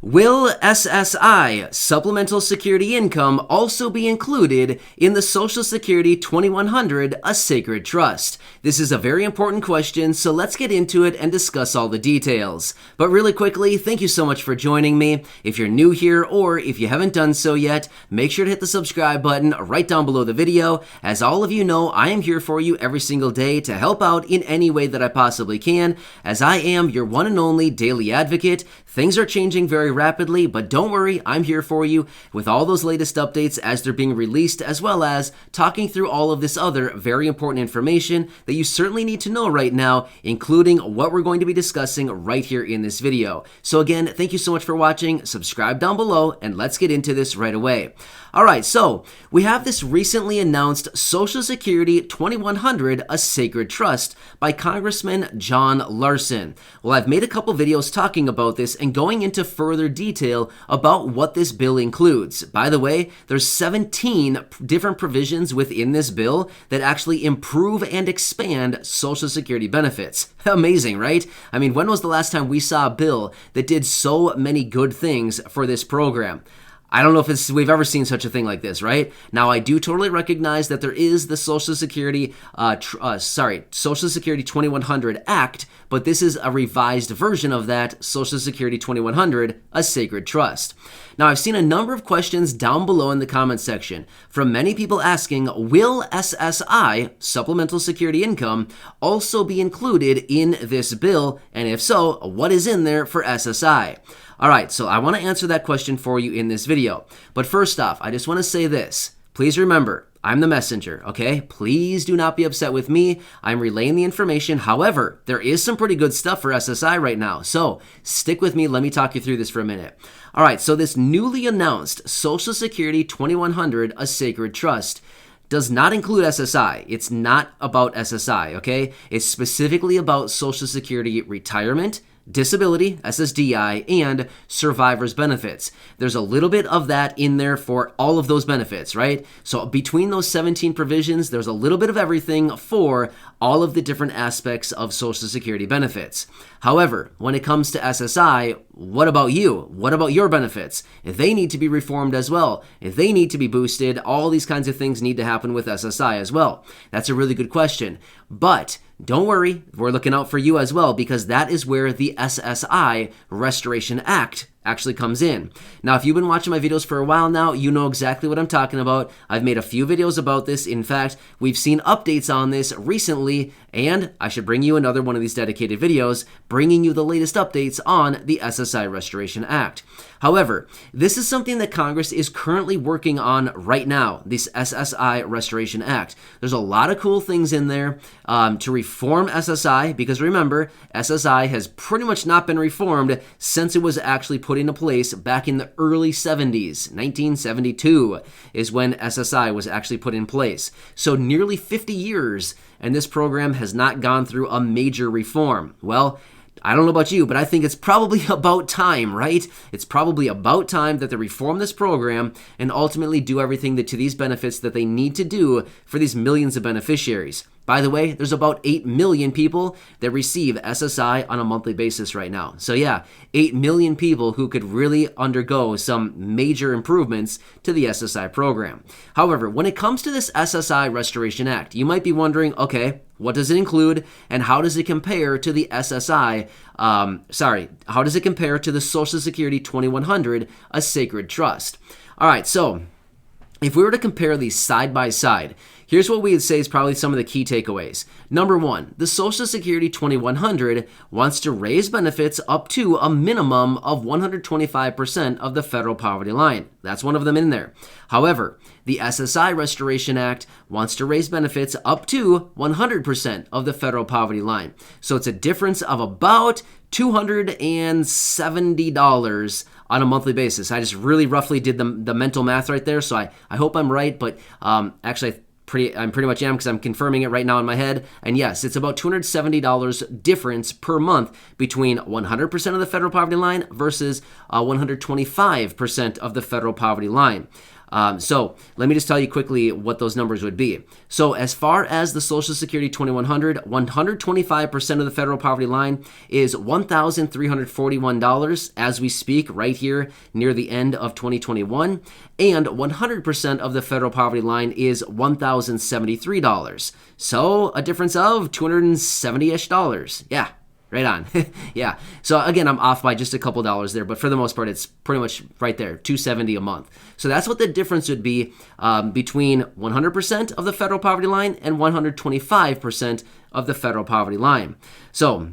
Will SSI, Supplemental Security Income, also be included in the Social Security 2100, a sacred trust? This is a very important question, so let's get into it and discuss all the details. But really quickly, thank you so much for joining me. If you're new here or if you haven't done so yet, make sure to hit the subscribe button right down below the video. As all of you know, I am here for you every single day to help out in any way that I possibly can, as I am your one and only daily advocate. Things are changing very rapidly, but don't worry, I'm here for you with all those latest updates as they're being released, as well as talking through all of this other very important information that you certainly need to know right now, including what we're going to be discussing right here in this video. So again, thank you so much for watching, subscribe down below, and let's get into this right away. Alright, so we have this recently announced Social Security 2100, a sacred trust by Congressman John Larson. Well, I've made a couple videos talking about this and going into further detail about what this bill includes. By the way, there's 17 different provisions within this bill that actually improve and expand Social Security benefits. Amazing, right? I mean, when was the last time we saw a bill that did so many good things for this program? I don't know if we've ever seen such a thing like this, right? Now, I do totally recognize that there is the Social Security 2100 Act, but this is a revised version of that, Social Security 2100, a sacred trust. Now, I've seen a number of questions down below in the comment section from many people asking, will SSI, Supplemental Security Income, also be included in this bill? And if so, what is in there for SSI? Alright, so I want to answer that question for you in this video. But first off, I just want to say this. Please remember, I'm the messenger, okay? Please do not be upset with me. I'm relaying the information. However, there is some pretty good stuff for SSI right now. So stick with me. Let me talk you through this for a minute. Alright, so this newly announced Social Security 2100, a sacred trust, does not include SSI. It's not about SSI, okay? It's specifically about Social Security retirement, disability, SSDI, and survivor's benefits. There's a little bit of that in there for all of those benefits, right? So between those 17 provisions, there's a little bit of everything for all of the different aspects of Social Security benefits. However, when it comes to SSI, what about you? What about your benefits? If they need to be reformed as well, if they need to be boosted, all these kinds of things need to happen with SSI as well. That's a really good question. But don't worry, we're looking out for you as well, because that is where the Ssi Restoration Act actually comes in. Now, if you've been watching my videos for a while now, you know exactly what I'm talking about. I've made a few videos about this. In fact, we've seen updates on this recently, and I should bring you another one of these dedicated videos, bringing you the latest updates on the Ssi Restoration Act. However, this is something that Congress is currently working on right now, this Ssi Restoration Act. There's a lot of cool things in there to reform SSI, because remember, SSI has pretty much not been reformed since it was actually put into place back in the early 70s. 1972 is when SSI was actually put in place. So nearly 50 years, and this program has not gone through a major reform. Well, I don't know about you, but I think it's probably about time, right? It's probably about time that they reform this program and ultimately do everything to these benefits that they need to do for these millions of beneficiaries. By the way, there's about 8 million people that receive SSI on a monthly basis right now. So yeah, 8 million people who could really undergo some major improvements to the SSI program. However, when it comes to this SSI Restoration Act, you might be wondering, okay, what does it include and how does it compare to the how does it compare to the Social Security 2100, a sacred trust? All right, so if we were to compare these side by side, here's what we would say is probably some of the key takeaways. Number one, the Social Security 2100 wants to raise benefits up to a minimum of 125% of the federal poverty line. That's one of them in there. However, the Ssi Restoration Act wants to raise benefits up to 100% of the federal poverty line. So it's a difference of about $270 on a monthly basis. I just really roughly did the mental math right there, so I hope I'm right, but actually I'm pretty much am, because I'm confirming it right now in my head. And yes, it's about $270 difference per month between 100% of the federal poverty line versus 125% of the federal poverty line. So let me just tell you quickly what those numbers would be. So as far as the Social Security 2100, 125% of the federal poverty line is $1,341 as we speak right here near the end of 2021, and 100% of the federal poverty line is $1,073. So a difference of $270-ish. Yeah. Right on. Yeah. So again, I'm off by just a couple dollars there, but for the most part, it's pretty much right there, $270 a month. So that's what the difference would be between 100% of the federal poverty line and 125% of the federal poverty line. So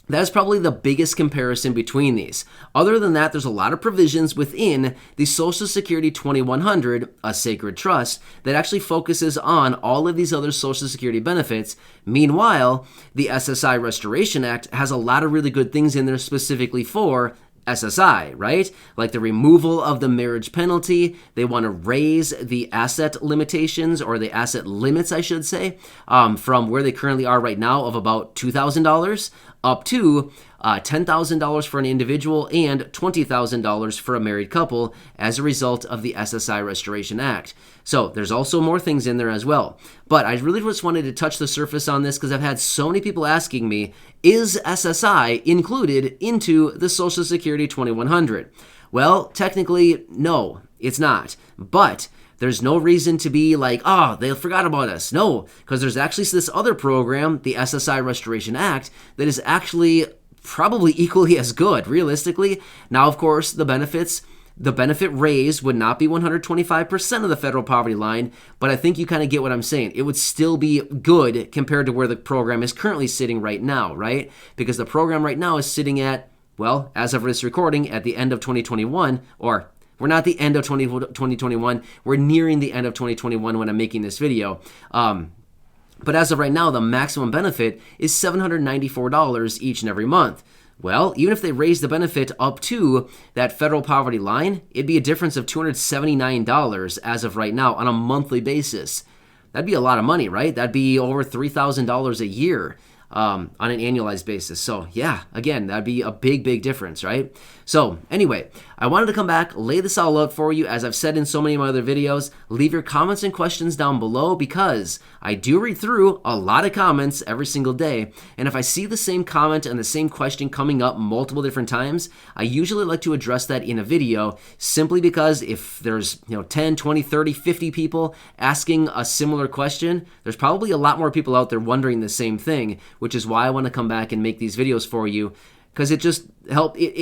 that's probably the biggest comparison between these. Other than that, there's a lot of provisions within the Social Security 2100, a sacred trust, that actually focuses on all of these other Social Security benefits. Meanwhile, the SSI Restoration Act has a lot of really good things in there specifically for SSI, right? Like the removal of the marriage penalty. They want to raise the asset limitations, or the asset limits, I should say, from where they currently are right now of about $2,000 up to $10,000 for an individual and $20,000 for a married couple as a result of the SSI Restoration Act. So there's also more things in there as well. But I really just wanted to touch the surface on this because I've had so many people asking me, is SSI included into the Social Security 2100? Well, technically, no, it's not. But there's no reason to be like, oh, they forgot about us. No, because there's actually this other program, the SSI Restoration Act, that is actually probably equally as good, realistically. Now, of course, the benefit raise would not be 125% of the federal poverty line, but I think you kind of get what I'm saying. It would still be good compared to where the program is currently sitting right now, right? Because the program right now is sitting at, well, as of this recording, at the end of 2021, or we're not the end of 2021, we're nearing the end of 2021 when I'm making this video. But as of right now, the maximum benefit is $794 each and every month. Well, even if they raise the benefit up to that federal poverty line, it'd be a difference of $279 as of right now on a monthly basis. That'd be a lot of money, right? That'd be over $3,000 a year on an annualized basis. So yeah, again, that'd be a big, big difference, right? So anyway, I wanted to come back, lay this all out for you. As I've said in so many of my other videos, leave your comments and questions down below because I do read through a lot of comments every single day. And if I see the same comment and the same question coming up multiple different times, I usually like to address that in a video simply because if there's 10, 20, 30, 50 people asking a similar question, there's probably a lot more people out there wondering the same thing, which is why I want to come back and make these videos for you. Because it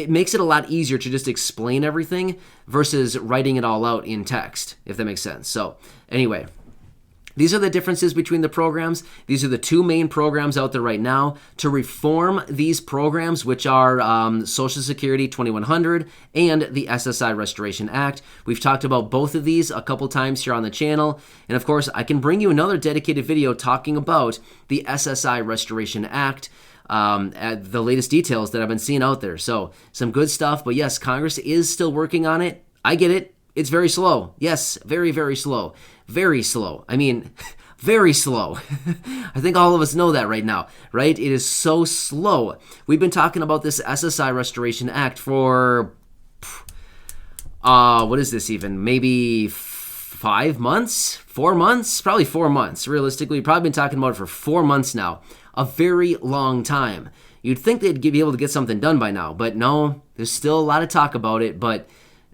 makes it a lot easier to just explain everything versus writing it all out in text, if that makes sense. So anyway, these are the differences between the programs. These are the two main programs out there right now. To reform these programs, which are Social Security 2100 and the SSI Restoration Act. We've talked about both of these a couple times here on the channel. And of course, I can bring you another dedicated video talking about the SSI Restoration Act, at the latest details that I've been seeing out there. So some good stuff, but yes, Congress is still working on it. I get it. It's very slow. Yes, very, very slow. Very slow. I mean, very slow. I think all of us know that right now, right? It is so slow. We've been talking about this SSI Restoration Act for, what is this even? Maybe 5 months? 4 months? Probably 4 months. Realistically, we've probably been talking about it for 4 months now. A very long time. You'd think they'd be able to get something done by now, but no, there's still a lot of talk about it, but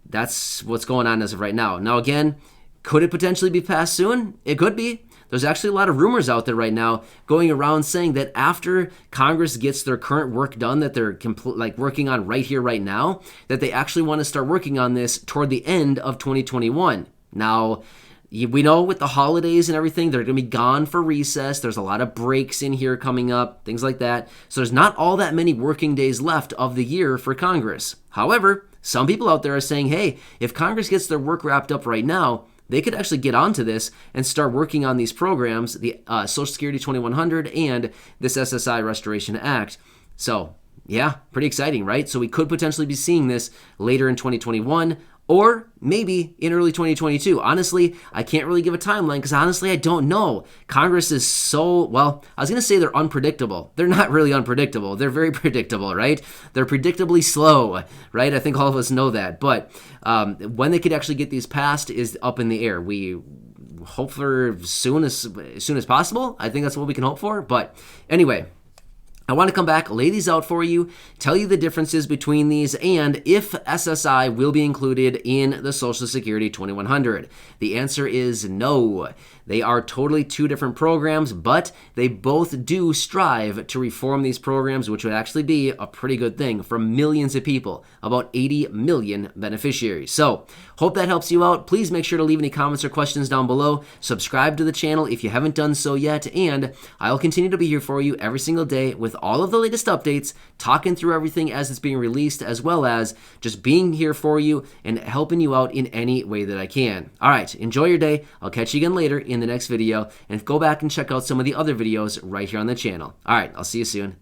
that's what's going on as of right now. Now again, could it potentially be passed soon? It could be. There's actually a lot of rumors out there right now going around saying that after Congress gets their current work done that they're working on right here, right now, that they actually want to start working on this toward the end of 2021. Now, we know with the holidays and everything, they're going to be gone for recess. There's a lot of breaks in here coming up, things like that. So there's not all that many working days left of the year for Congress. However, some people out there are saying, hey, if Congress gets their work wrapped up right now, they could actually get onto this and start working on these programs, the Social Security 2100 and this SSI Restoration Act. So yeah, pretty exciting, right? So we could potentially be seeing this later in 2021 or maybe in early 2022. Honestly, I can't really give a timeline because honestly, I don't know. Congress is so, well, I was going to say they're unpredictable. They're not really unpredictable. They're very predictable, right? They're predictably slow, right? I think all of us know that. But when they could actually get these passed is up in the air. We hope for as soon as possible. I think that's what we can hope for. But anyway, I want to come back, lay these out for you, tell you the differences between these, and if SSI will be included in the Social Security 2100. The answer is no. They are totally two different programs, but they both do strive to reform these programs, which would actually be a pretty good thing for millions of people, about 80 million beneficiaries. So, hope that helps you out. Please make sure to leave any comments or questions down below. Subscribe to the channel if you haven't done so yet, and I'll continue to be here for you every single day with all of the latest updates, talking through everything as it's being released, as well as just being here for you and helping you out in any way that I can. All right, enjoy your day. I'll catch you again later in the next video, and go back and check out some of the other videos right here on the channel. All right, I'll see you soon.